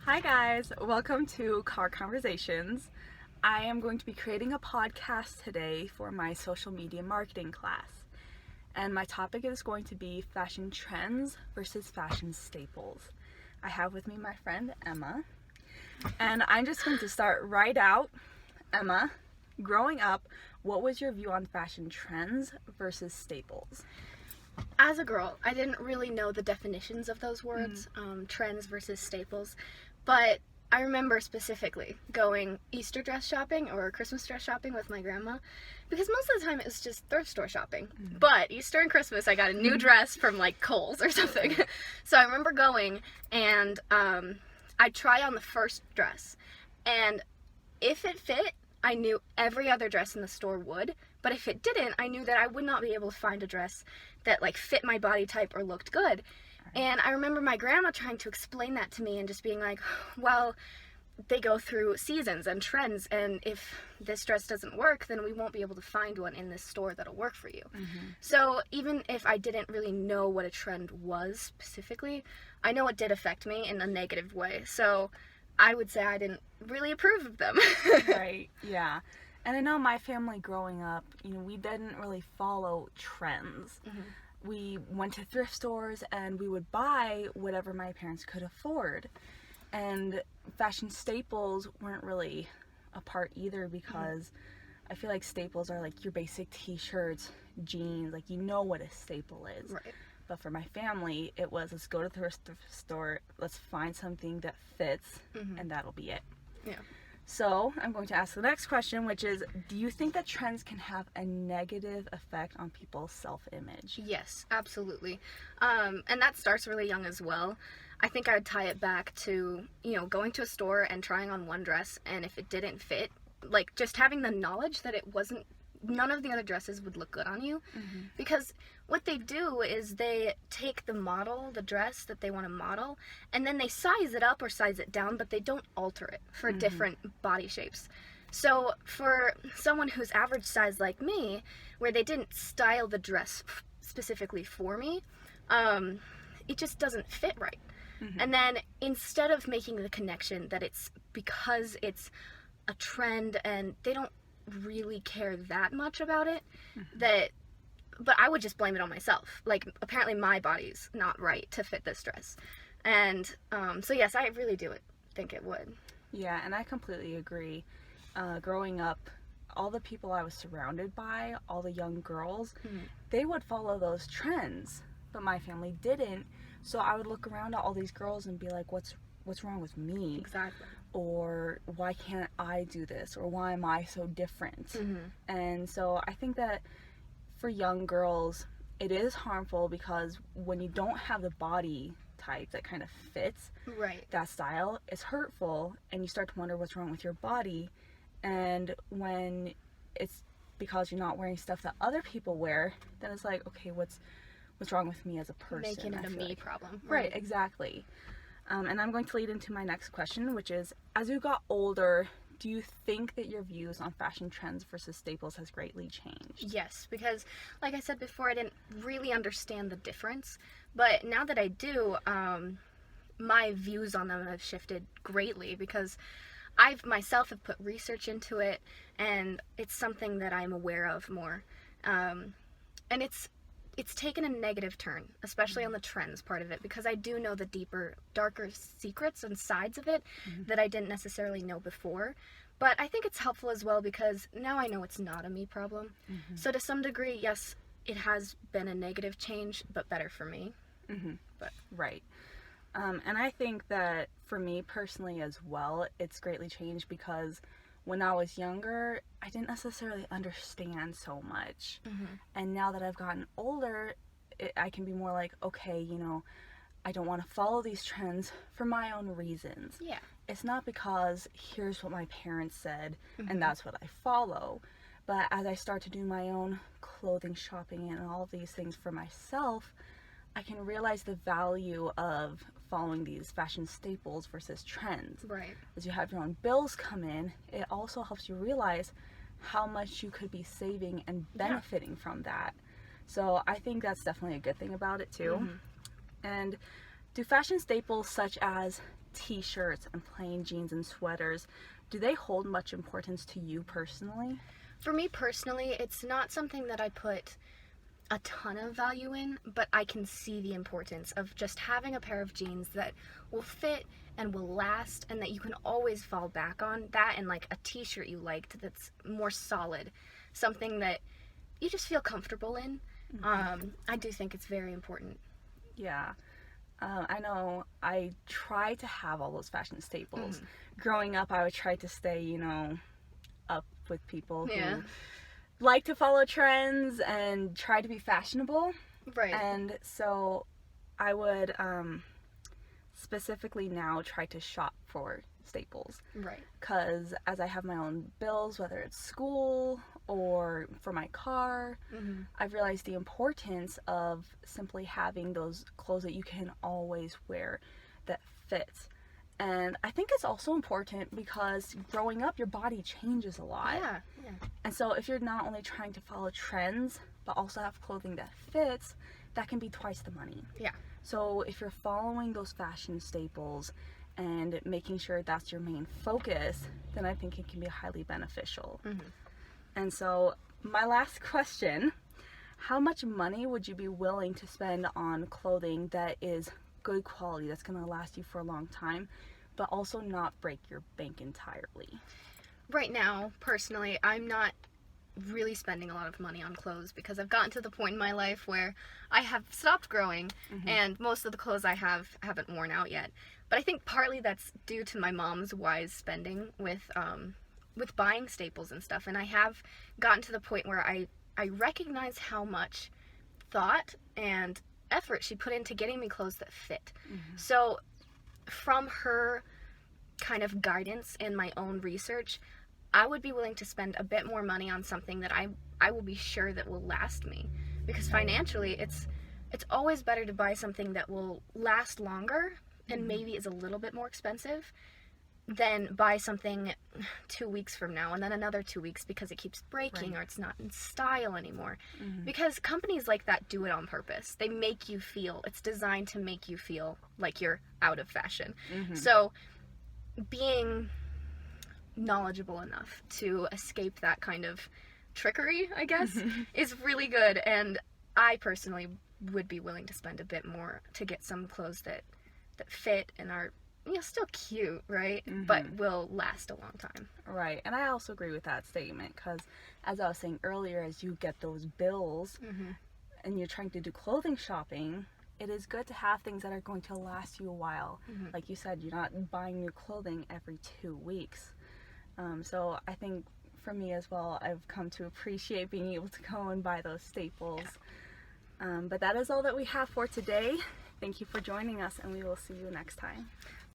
Hi guys, welcome to Car Conversations. I am going to be creating a podcast today for my social media marketing class. And my topic is going to be fashion trends versus fashion staples. I have with me my friend Emma. And I'm just going to start right out. Emma, growing up, what was your view on fashion trends versus staples? As a girl, I didn't really know the definitions of those words, trends versus staples, but I remember specifically going Easter dress shopping or Christmas dress shopping with my grandma, because most of the time it was just thrift store shopping. But Easter and Christmas, I got a new dress from like Kohl's or something. So I remember going and I'd try on the first dress, and if it fit, I knew every other dress in the store would, but if it didn't, I knew that I would not be able to find a dress that like fit my body type or looked good. And I remember my grandma trying to explain that to me and just being like, well, they go through seasons and trends, and if this dress doesn't work, then we won't be able to find one in this store that'll work for you. So even if I didn't really know what a trend was specifically, I know it did affect me in a negative way. So I would say I didn't really approve of them. Right, yeah. And I know my family growing up, we didn't really follow trends. We went to thrift stores and we would buy whatever my parents could afford. And fashion staples weren't really a part either, because I feel like staples are like your basic t-shirts, jeans, like you know what a staple is. Right. But for my family, it was, let's go to the thrift store, let's find something that fits, and that'll be it. Yeah. So I'm going to ask the next question, which is, do you think that trends can have a negative effect on people's self-image? Yes, absolutely. And that starts really young as well. I think I would tie it back to, going to a store and trying on one dress, and if it didn't fit, like just having the knowledge that none of the other dresses would look good on you. Because what they do is they take the dress that they want to model, and then they size it up or size it down, but they don't alter it for different body shapes. So for someone who's average size like me, where they didn't style the dress specifically for me, it just doesn't fit right. And then instead of making the connection that it's because it's a trend and they don't really care that much about it, but I would just blame it on myself. Like, apparently my body's not right to fit this dress. And so yes, I really do think it would. Yeah, and I completely agree. Growing up, all the people I was surrounded by, all the young girls, they would follow those trends, but my family didn't. So I would look around at all these girls and be like, what's wrong with me? Exactly. Or why can't I do this? Or why am I so different? And so I think that for young girls, it is harmful, because when you don't have the body type that kind of fits that style, it's hurtful, and you start to wonder what's wrong with your body. And when it's because you're not wearing stuff that other people wear, then it's like, okay, what's wrong with me as a person? Making it a me problem. Right, exactly. And I'm going to lead into my next question, which is, as you got older, do you think that your views on fashion trends versus staples has greatly changed? Yes, because like I said before, I didn't really understand the difference. But now that I do, my views on them have shifted greatly, because I myself have put research into it, and it's something that I'm aware of more. And it's taken a negative turn, especially on the trends part of it, because I do know the deeper, darker secrets and sides of it that I didn't necessarily know before. But I think it's helpful as well, because now I know it's not a me problem. So to some degree, yes, it has been a negative change, but better for me. But Right. And I think that for me personally as well, it's greatly changed, because when I was younger, I didn't necessarily understand so much. And now that I've gotten older, I can be more like, okay, I don't want to follow these trends for my own reasons. yeah. It's not because here's what my parents said and that's what I follow. But as I start to do my own clothing shopping and all of these things for myself, I can realize the value of following these fashion staples versus trends. Right. As you have your own bills come in, it also helps you realize how much you could be saving and benefiting from that. So I think that's definitely a good thing about it too. And Do fashion staples such as t-shirts and plain jeans and sweaters, do they hold much importance to you personally? For me personally, it's not something that I put a ton of value in, but I can see the importance of just having a pair of jeans that will fit and will last and that you can always fall back on. That and like a t-shirt you liked that's more solid, something that you just feel comfortable in. I do think it's very important. Yeah. I know I try to have all those fashion staples. Growing up, I would try to stay, up with people who like to follow trends and try to be fashionable. Right. And so I would specifically now try to shop for staples. Right. Because as I have my own bills, whether it's school or for my car, I've realized the importance of simply having those clothes that you can always wear that fit. And I think it's also important because growing up, your body changes a lot. Yeah. And so if you're not only trying to follow trends, but also have clothing that fits, that can be twice the money. Yeah. So if you're following those fashion staples and making sure that's your main focus, then I think it can be highly beneficial. And so my last question, how much money would you be willing to spend on clothing that is good quality, that's going to last you for a long time, but also not break your bank entirely? Right now, personally, I'm not really spending a lot of money on clothes because I've gotten to the point in my life where I have stopped growing and most of the clothes I haven't worn out yet. But I think partly that's due to my mom's wise spending with buying staples and stuff. And I have gotten to the point where I recognize how much thought and effort she put into getting me clothes that fit. So from her kind of guidance and my own research, I would be willing to spend a bit more money on something that I will be sure that will last me. Because financially, it's always better to buy something that will last longer and maybe is a little bit more expensive than buy something 2 weeks from now and then another 2 weeks because it keeps breaking or it's not in style anymore. Because companies like that do it on purpose. They make you feel, it's designed to make you feel like you're out of fashion. So being knowledgeable enough to escape that kind of trickery, I guess, is really good. And I personally would be willing to spend a bit more to get some clothes that fit and are still cute, right? But will last a long time. Right. And I also agree with that statement because, as I was saying earlier, as you get those bills and you're trying to do clothing shopping, it is good to have things that are going to last you a while. Like you said, you're not buying new clothing every 2 weeks. So I think for me as well, I've come to appreciate being able to go and buy those staples. But that is all that we have for today. Thank you for joining us, and we will see you next time.